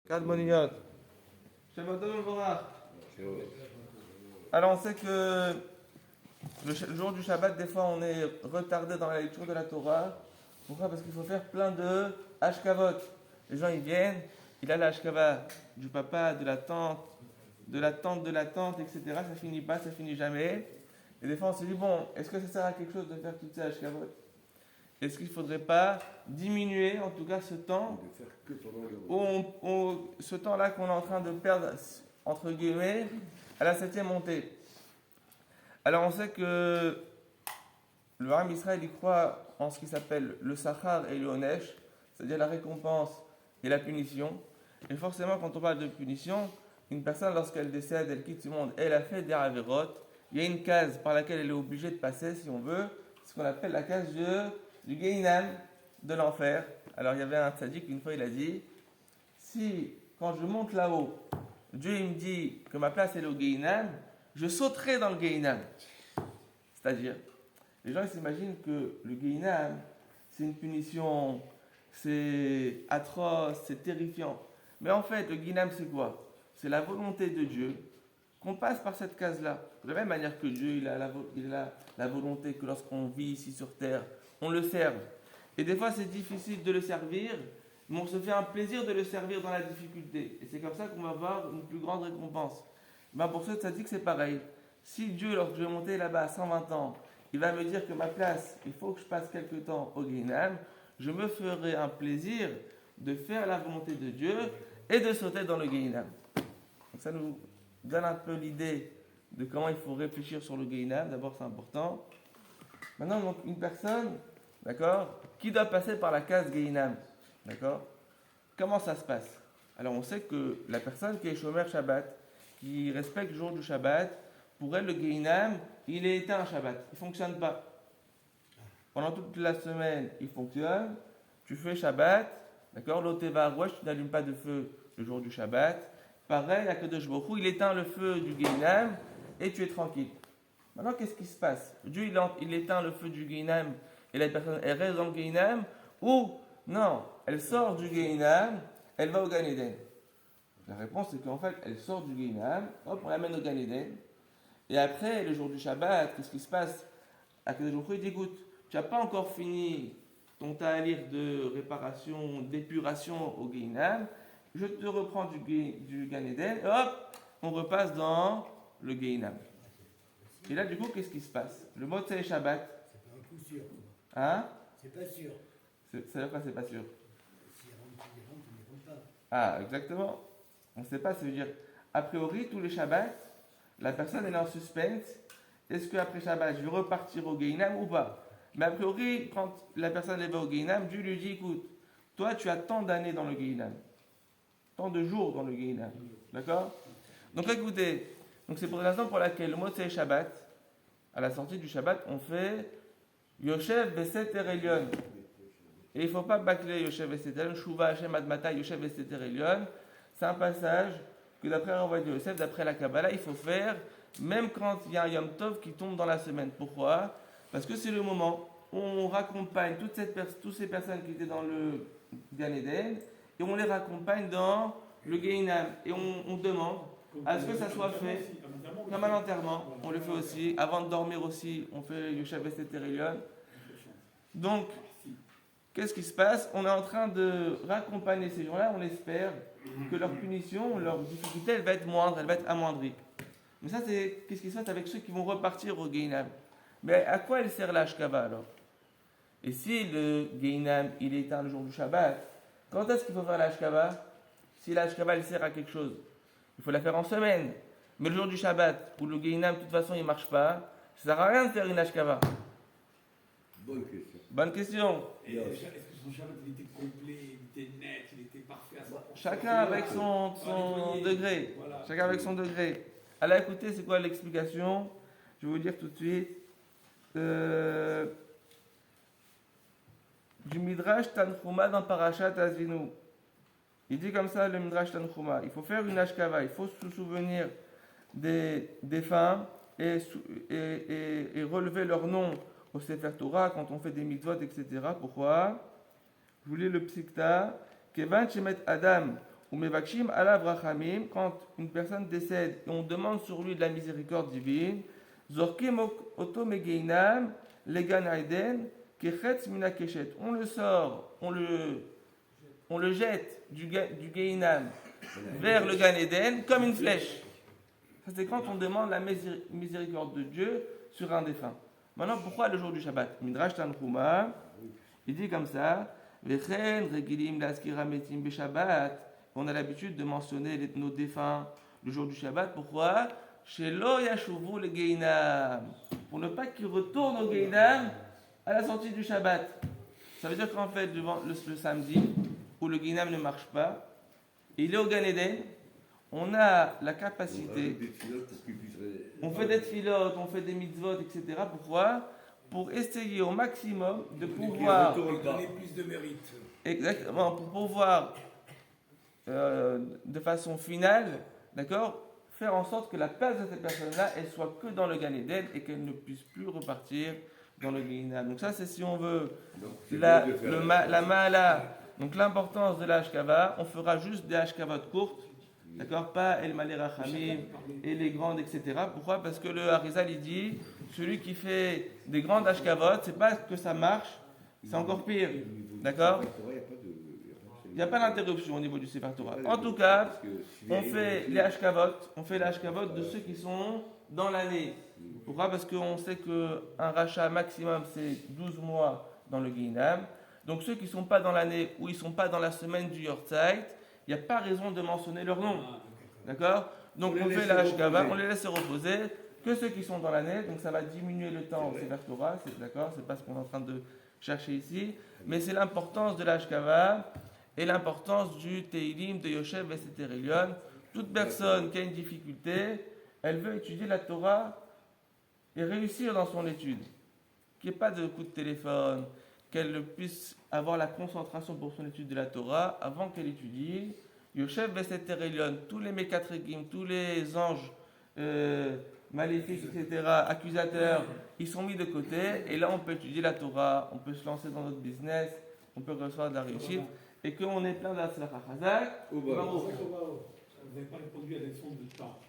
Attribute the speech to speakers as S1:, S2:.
S1: Kadmoniyot. Shabbat Mevorach. Alors on sait que le jour du Shabbat, des fois on est retardé dans la lecture de la Torah. Pourquoi? Parce qu'il faut faire plein de hashkavot. Les gens ils viennent, il a la hashkava du papa, de la tante, etc. Ça finit pas, ça finit jamais. Et des fois on se dit, bon, est-ce que ça sert à quelque chose de faire toutes ces hashkavot? Est-ce qu'il ne faudrait pas diminuer, en tout cas, ce temps, ce temps-là qu'on est en train de perdre, entre guillemets, à la 7e montée? Alors, on sait que le Ham Israël, il croit en ce qui s'appelle le Sachar et le Onesh, c'est-à-dire la récompense et la punition. Et forcément, quand on parle de punition, une personne, lorsqu'elle décède, elle quitte ce monde, elle a fait des Averot, il y a une case par laquelle elle est obligée de passer, si on veut, ce qu'on appelle la case du Gehinam, de l'enfer. Alors il y avait un tzaddik, une fois il a dit, si quand je monte là-haut, Dieu il me dit que ma place est au Gehinam, je sauterai dans le Gehinam. C'est-à-dire, les gens ils s'imaginent que le Gehinam, c'est une punition, c'est atroce, c'est terrifiant. Mais en fait, le Gehinam c'est quoi? C'est la volonté de Dieu qu'on passe par cette case-là. De la même manière que Dieu il a la volonté que lorsqu'on vit ici sur terre, on le serve. Et des fois, c'est difficile de le servir, mais on se fait un plaisir de le servir dans la difficulté. Et c'est comme ça qu'on va avoir une plus grande récompense. Ben pour ça dit que c'est pareil. Si Dieu, lorsque je vais monter là-bas à 120 ans, il va me dire que ma place, il faut que je passe quelque temps au Gehinam, je me ferai un plaisir de faire la volonté de Dieu et de sauter dans le Gehinam. Donc ça nous donne un peu l'idée de comment il faut réfléchir sur le Gehinam. D'abord, c'est important. Maintenant, donc, une personne, d'accord, qui doit passer par la case Gehinam, d'accord? Comment ça se passe? Alors, on sait que la personne qui est Shomer Shabbat, qui respecte le jour du Shabbat, pour elle, le Gehinam, il est éteint un Shabbat. Il ne fonctionne pas. Pendant toute la semaine, il fonctionne. Tu fais Shabbat, d'accord? L'Oteva Rouach, tu n'allumes pas de feu le jour du Shabbat. Pareil, Akadosh Baruch Hu, il éteint le feu du Gehinam et tu es tranquille. Maintenant, qu'est-ce qui se passe? Dieu, il éteint le feu du Gehinam et la personne, elle reste dans le Gehinam, ou non, elle sort du Gehinam, elle va au Gan Eden. La réponse, c'est qu'en fait, elle sort du Gehinam, hop, on l'amène au Gan Eden, et après, le jour du Shabbat, qu'est-ce qui se passe? Akadosh Baruch Hu, il dit, écoute, tu n'as pas encore fini ton ta'alir de réparation, d'épuration au Gehinam, je te reprends du Gan Eden, et hop, on repasse dans le Gehinam. Et là, du coup, qu'est-ce qui se passe? Le mot c'est Shabbat.
S2: C'est pas un coup sûr.
S1: Hein?
S2: C'est pas sûr.
S1: C'est-à-dire quoi, c'est pas sûr?
S2: S'il rentre, il rentre, il ne rentre pas.
S1: Ah, exactement. On ne sait pas, ça veut dire, a priori, tous les Shabbats, la personne elle est en suspense. Est-ce qu'après Shabbat, je vais repartir au Gehinam ou pas? Mais a priori, quand la personne elle va au Gehinam, Dieu lui dit, écoute, toi, tu as tant d'années dans le Gehinam. Tant de jours dans le Gehinam. D'accord? Donc écoutez, donc c'est pour la raison pour laquelle le mot c'est Shabbat, à la sortie du Shabbat, on fait Yoshev Beseter Elyon. Et il ne faut pas bâcler Yoshev Beseter Elyon, Shuva Hashem Admata Yoshev Beseter Elyon. C'est un passage que d'après Ravad Yosef, d'après la Kabbalah, il faut faire même quand il y a un Yom Tov qui tombe dans la semaine. Pourquoi? Parce que c'est le moment où on raccompagne toutes ces personnes qui étaient dans le Gan Eden et on les raccompagne dans le Gehinam. Et on demande à ce que ça soit fait comme un enterrement. On le fait aussi. Avant de dormir aussi, on fait Yoshev Beseter Elyon. Donc, qu'est-ce qui se passe? On est en train de raccompagner ces gens-là. On espère que leur punition, leur difficulté, elle va être moindre, elle va être amoindrie. Mais ça, c'est qu'est-ce qui se passe avec ceux qui vont repartir au Gehinam? Mais à quoi elle sert la Hashkava alors? Et si le Gehinam, il est éteint le jour du Shabbat, quand est-ce qu'il faut faire la Hashkava? Si la Hashkava, elle sert à quelque chose, il faut la faire en semaine. Mais le jour du Shabbat, où le Gehinam, de toute façon, il ne marche pas, ça ne sert à rien de faire une Hashkava.
S3: Bonne question.
S1: Bonne question.
S4: Et est-ce que son Shabbat il était complet, il était net, il était parfait à 100%?
S1: Chacun avec son degré.
S4: Voilà.
S1: Chacun avec son degré. Alors écoutez, c'est quoi l'explication? Je vais vous dire tout de suite. Du Midrash Tanchuma dans Parashat Azinu. Il dit comme ça le Midrash Tanchuma. Il faut faire une Hashkava, il faut se souvenir des défunts et relever leur nom au Sefer Torah quand on fait des mitzvot, etc. Pourquoi? Je vous lis le Psikta. Kevan Shemet Adam ou Mevakshim alav rachamim, quand une personne décède et on demande sur lui de la miséricorde divine, Zorkim oto megeinam legan aiden kechetz mina keshet. On le sort, on le jette du Geinam vers le Gan Eden comme une flèche. Ça, c'est quand on demande la miséricorde de Dieu sur un défunt. Maintenant, pourquoi le jour du Shabbat? Midrash Tanchuma, il dit comme ça, Vechen regilim laskira metim beshabbat. On a l'habitude de mentionner nos défunts le jour du Shabbat. Pourquoi? Shelo yashuvu le Geinam. Pour ne pas qu'ils retournent au Geinam à la sortie du Shabbat. Ça veut dire qu'en fait, le samedi, où le Geinam ne marche pas, il est au Gan Eden, on a la capacité, on fait des tfilotes, on fait des mitzvot, etc. Pourquoi? Pour essayer au maximum de pouvoir...
S4: Donner plus de mérite.
S1: Exactement, pour pouvoir, de façon finale, d'accord, faire en sorte que la place de cette personne-là, elle soit que dans le Gan Eden et qu'elle ne puisse plus repartir dans le Geinam. Donc ça, c'est si on veut la Ma'ala. Donc l'importance de la Hashkava, on fera juste des Hashkavot courtes, d'accord, pas El Malé Rachamim et les grandes, etc. Pourquoi? Parce que le Harizal, il dit, celui qui fait des grandes Hashkavot, c'est pas que ça marche, c'est encore pire, d'accord? Il n'y a pas d'interruption au niveau du Sefer Torah. En tout cas, on fait les Hashkavot de ceux qui sont dans l'année. Pourquoi? Parce qu'on sait qu'un rachat maximum, c'est 12 mois dans le Geinam. Donc ceux qui ne sont pas dans l'année ou ils ne sont pas dans la semaine du Yortzeit, il n'y a pas raison de mentionner leur nom. D'accord? Donc on fait la Hashkava, on les laisse se reposer. Que ceux qui sont dans l'année, donc ça va diminuer le temps au Sefer Torah, d'accord? C'est pas ce qu'on est en train de chercher ici. Mais c'est l'importance de la Hashkava et l'importance du Teilim de Yoshev Veseter Elyon. Toute personne qui a une difficulté, elle veut étudier la Torah et réussir dans son étude. Qu'il n'y ait pas de coup de téléphone, qu'elle puisse avoir la concentration pour son étude de la Torah avant qu'elle étudie. Yoshev Veseter Elyon, tous les Mekatregim, tous les anges maléfiques, etc., accusateurs, ils sont mis de côté. Et là, on peut étudier la Torah, on peut se lancer dans notre business, on peut recevoir de la réussite. Et qu'on est plein d'Atzlacha Chazak.
S4: Vous n'avez pas répondu à la leçon du temps.